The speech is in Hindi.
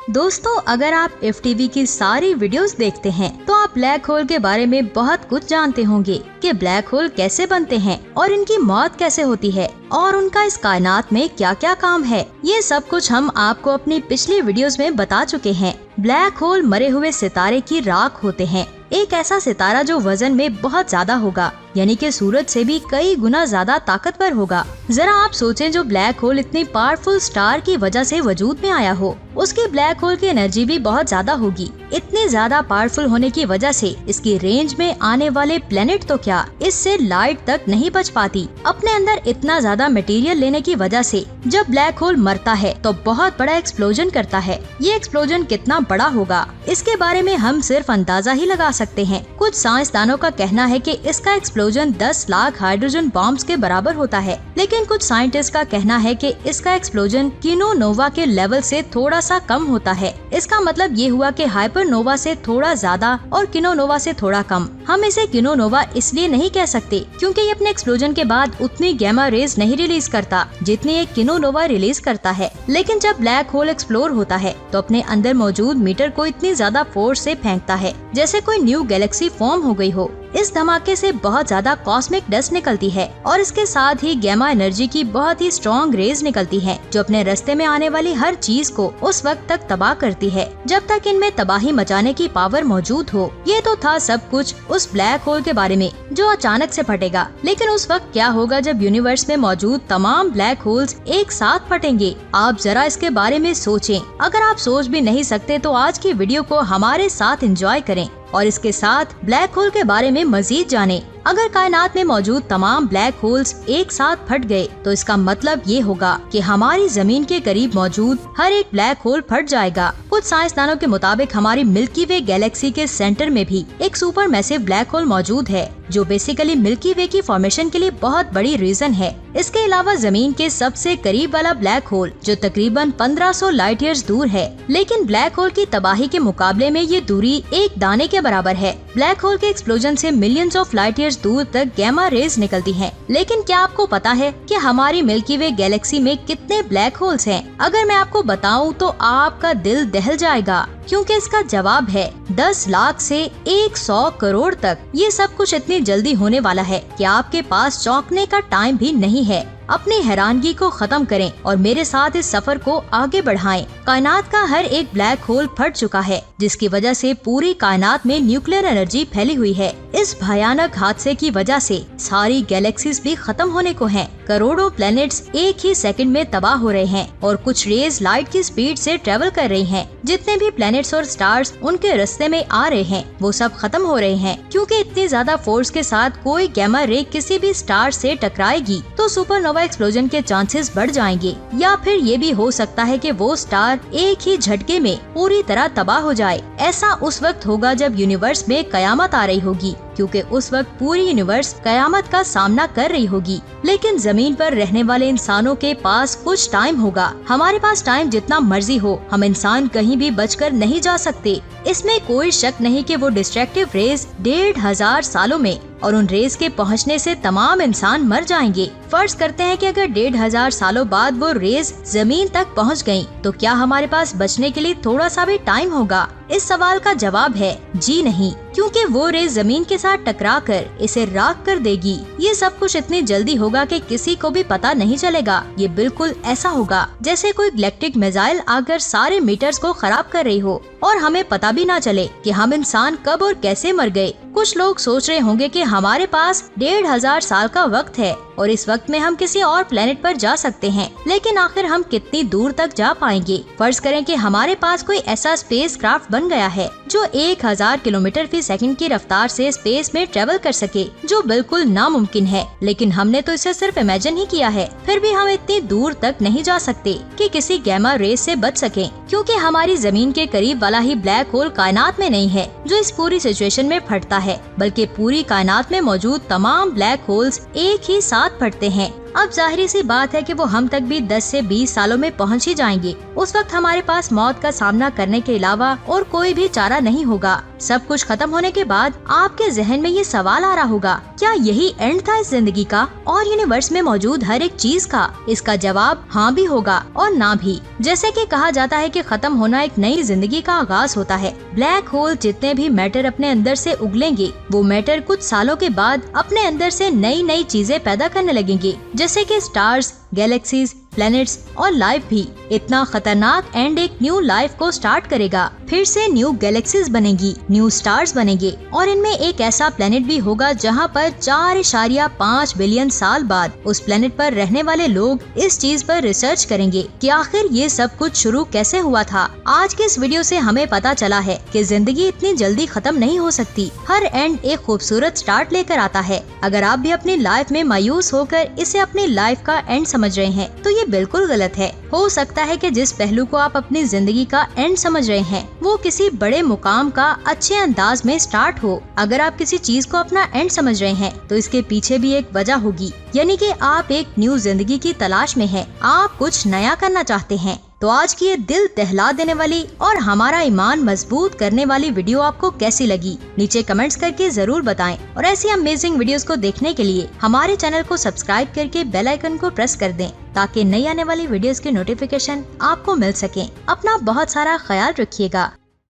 दोस्तों, अगर आप FTV की सारी वीडियोस देखते हैं तो आप ब्लैक होल के बारे में बहुत कुछ जानते होंगे कि ब्लैक होल कैसे बनते हैं और इनकी मौत कैसे होती है और उनका इस कायनात में क्या क्या काम है। ये सब कुछ हम आपको अपनी पिछली वीडियोस में बता चुके हैं। ब्लैक होल मरे हुए सितारे की राख होते हैं, एक ऐसा सितारा जो वजन में बहुत ज्यादा होगा, यानी कि सूरज से भी कई गुना ज्यादा ताकतवर होगा। जरा आप सोचें, जो ब्लैक होल इतनी पावरफुल स्टार की वजह से वजूद में आया हो, उसकी ब्लैक होल की एनर्जी भी बहुत ज्यादा होगी। इतनी ज्यादा पावरफुल होने की वजह से इसकी रेंज में आने वाले प्लेनेट तो क्या, इससे लाइट तक नहीं बच पाती। अपने अंदर इतना ज्यादा मटेरियल लेने की वजह से जब ब्लैक होल मरता है तो बहुत बड़ा एक्सप्लोजन करता है। ये एक्सप्लोजन कितना बड़ा होगा, इसके बारे में हम सिर्फ अंदाजा ही लगा सकते हैं। कुछ साइंसदानों का कहना है कि इसका एक्सप्लोजन 10 लाख हाइड्रोजन बॉम्ब्स के बराबर होता है, लेकिन कुछ साइंटिस्ट का कहना है कि इसका एक्सप्लोजन किनोनोवा के लेवल से थोड़ा सा कम होता है। इसका मतलब ये हुआ कि हाइपरनोवा से थोड़ा ज्यादा और किनोनोवा से थोड़ा कम। हम इसे किनोनोवा इसलिए नहीं कह सकते क्योंकि ये अपने एक्सप्लोजन के बाद उतनी गैमा रेज नहीं रिलीज करता जितनी एक किनोनोवा रिलीज करता है। लेकिन जब ब्लैक होल एक्सप्लोर होता है तो अपने अंदर मौजूद मीटर को इतनी ज्यादा फोर्स से फेंकता है जैसे कोई न्यू गैलेक्सी फॉर्म हो गई हो। इस धमाके से बहुत ज्यादा कॉस्मिक डस्ट निकलती है और इसके साथ ही गैमा एनर्जी की बहुत ही स्ट्रॉन्ग रेज निकलती है जो अपने रास्ते में आने वाली हर चीज को उस वक्त तक तबाह करती है जब तक इनमें तबाही मचाने की पावर मौजूद हो। ये तो था सब कुछ उस ब्लैक होल के बारे में जो अचानक से फटेगा, लेकिन उस वक्त क्या होगा जब यूनिवर्स में मौजूद तमाम ब्लैक होल्स एक साथ फटेंगे। आप जरा इसके बारे में सोचें। अगर आप सोच भी नहीं सकते तो आज की वीडियो को हमारे साथ एंजॉय करें और इसके साथ ब्लैक होल के बारे में मजीद जानें। अगर कायनात में मौजूद तमाम ब्लैक होल्स एक साथ फट गए तो इसका मतलब ये होगा कि हमारी जमीन के करीब मौजूद हर एक ब्लैक होल फट जाएगा। कुछ साइंसदानों के मुताबिक हमारी मिल्की वे गैलेक्सी के सेंटर में भी एक सुपर मैसिव ब्लैक होल मौजूद है जो बेसिकली मिल्की वे की फॉर्मेशन के लिए बहुत बड़ी रीजन है। इसके अलावा जमीन के सबसे करीब वाला ब्लैक होल जो तकरीबन 1500 लाइट ईयर्स दूर है, लेकिन ब्लैक होल की तबाही के मुकाबले में ये दूरी एक दाने के बराबर है। ब्लैक होल के एक्सप्लोजन से मिलियंस ऑफ लाइट ईयर्स दूर तक गैमा रेज निकलती हैं। लेकिन क्या आपको पता है कि हमारी मिल्की वे गैलेक्सी में कितने ब्लैक होल्स हैं? अगर मैं आपको बताऊं तो आपका दिल दहल जाएगा, क्योंकि इसका जवाब है 10 लाख से 100 करोड़ तक। ये सब कुछ इतनी जल्दी होने वाला है कि आपके पास चौंकने का टाइम भी नहीं है। अपनी हैरानगी को खत्म करें और मेरे साथ इस सफर को आगे बढ़ाएं। कायनात का हर एक ब्लैक होल फट चुका है, जिसकी वजह से पूरी कायनात में न्यूक्लियर एनर्जी फैली हुई है। इस भयानक हादसे की वजह से सारी गैलेक्सीज भी खत्म होने को हैं। करोड़ों प्लैनेट्स एक ही सेकंड में तबाह हो रहे हैं और कुछ रेज लाइट की स्पीड से ट्रेवल कर रही हैं। जितने भी प्लैनेट्स और स्टार्स उनके रास्ते में आ रहे हैं वो सब खत्म हो रहे हैं, क्योंकि इतनी ज्यादा फोर्स के साथ कोई गैमा रे किसी भी स्टार से टकराएगी तो सुपरनोवा एक्सप्लोजन के चांसेस बढ़ जाएंगे, या फिर ये भी हो सकता है कि वो स्टार एक ही झटके में पूरी तरह तबाह हो जाए। ऐसा उस वक्त होगा जब यूनिवर्स में कयामत आ रही होगी, क्योंकि उस वक्त पूरी यूनिवर्स कयामत का सामना कर रही होगी। लेकिन जमीन पर रहने वाले इंसानों के पास कुछ टाइम होगा। हमारे पास टाइम जितना मर्जी हो, हम इंसान कहीं भी बचकर नहीं जा सकते। इसमें कोई शक नहीं कि वो डिस्ट्रक्टिव रेज 1500 सालों में और उन रेस के पहुंचने से तमाम इंसान मर जाएंगे। फर्ज करते हैं कि अगर 1500 सालों बाद वो रेस जमीन तक पहुंच गयी, तो क्या हमारे पास बचने के लिए थोड़ा सा भी टाइम होगा? इस सवाल का जवाब है जी नहीं, क्योंकि वो रेस जमीन के साथ टकराकर इसे राख कर देगी। ये सब कुछ इतनी जल्दी होगा कि किसी को भी पता नहीं चलेगा। ये बिल्कुल ऐसा होगा जैसे कोई गैलेक्टिक मिसाइल आकर सारे मीटर्स को खराब कर रही हो और हमें पता भी ना चले कि हम इंसान कब और कैसे मर गए। कुछ लोग सोच रहे होंगे कि हमारे पास 1500 साल का वक्त है और इस वक्त में हम किसी और प्लेनेट पर जा सकते हैं, लेकिन आखिर हम कितनी दूर तक जा पाएंगे? फर्ज करें कि हमारे पास कोई ऐसा स्पेस क्राफ्ट बन गया है जो 1000 किलोमीटर फी सेकंड की रफ्तार से स्पेस में ट्रेवल कर सके, जो बिल्कुल नामुमकिन है, लेकिन हमने तो इसे सिर्फ इमेजिन ही किया है। फिर भी हम इतनी दूर तक नहीं जा सकते कि किसी गैमा रेस से बच सकें, क्योंकि हमारी जमीन के करीब वाला ही ब्लैक होल कायनात में नहीं है जो इस पूरी सिचुएशन में फटता है, बल्कि पूरी कायनात में मौजूद तमाम ब्लैक होल्स एक ही साथ फटते हैं। अब जाहिर सी बात है कि वो हम तक भी 10 से 20 सालों में पहुंच ही जाएंगे। उस वक्त हमारे पास मौत का सामना करने के अलावा और कोई भी चारा नहीं होगा। सब कुछ खत्म होने के बाद आपके जहन में ये सवाल आ रहा होगा, क्या यही एंड था इस जिंदगी का और यूनिवर्स में मौजूद हर एक चीज का? इसका जवाब हाँ भी होगा और ना भी। जैसे कि कहा जाता है कि खत्म होना एक नई जिंदगी का आगाज होता है। ब्लैक होल जितने भी मैटर अपने अंदर से उगलेंगे, वो मैटर कुछ सालों के बाद अपने अंदर से नई नई चीजें पैदा करने लगेंगे, जैसे कि स्टार्स, गैलेक्सीज, प्लैनेट्स और लाइफ भी। इतना खतरनाक एंड एक न्यू लाइफ को स्टार्ट करेगा। फिर से न्यू गैलेक्सीज बनेगी, न्यू स्टार्स बनेंगे और इनमें एक ऐसा प्लेनेट भी होगा जहां पर 4.5 बिलियन साल बाद उस प्लेनेट पर रहने वाले लोग इस चीज पर रिसर्च करेंगे कि आखिर ये सब कुछ शुरू कैसे हुआ था। आज के इस वीडियो से हमें पता चला है कि जिंदगी इतनी जल्दी खत्म नहीं हो सकती। हर एंड एक खूबसूरत स्टार्ट लेकर आता है। अगर आप भी अपनी लाइफ में मायूस होकर इसे अपनी लाइफ का एंड समझ रहे हैं तो ये बिल्कुल गलत है। हो सकता है कि जिस पहलू को आप अपनी जिंदगी का एंड समझ रहे हैं वो किसी बड़े मुकाम का अच्छे अंदाज में स्टार्ट हो। अगर आप किसी चीज को अपना एंड समझ रहे हैं तो इसके पीछे भी एक वजह होगी, यानी कि आप एक न्यू जिंदगी की तलाश में हैं। आप कुछ नया करना चाहते हैं। तो आज की ये दिल दहला देने वाली और हमारा ईमान मजबूत करने वाली वीडियो आपको कैसी लगी? नीचे कमेंट्स करके जरूर बताएं और ऐसी अमेजिंग वीडियोस को देखने के लिए हमारे चैनल को सब्सक्राइब करके बेल आइकन को प्रेस कर दें ताकि नई आने वाली वीडियोस की नोटिफिकेशन आपको मिल सके। अपना बहुत सारा ख्याल रखिएगा।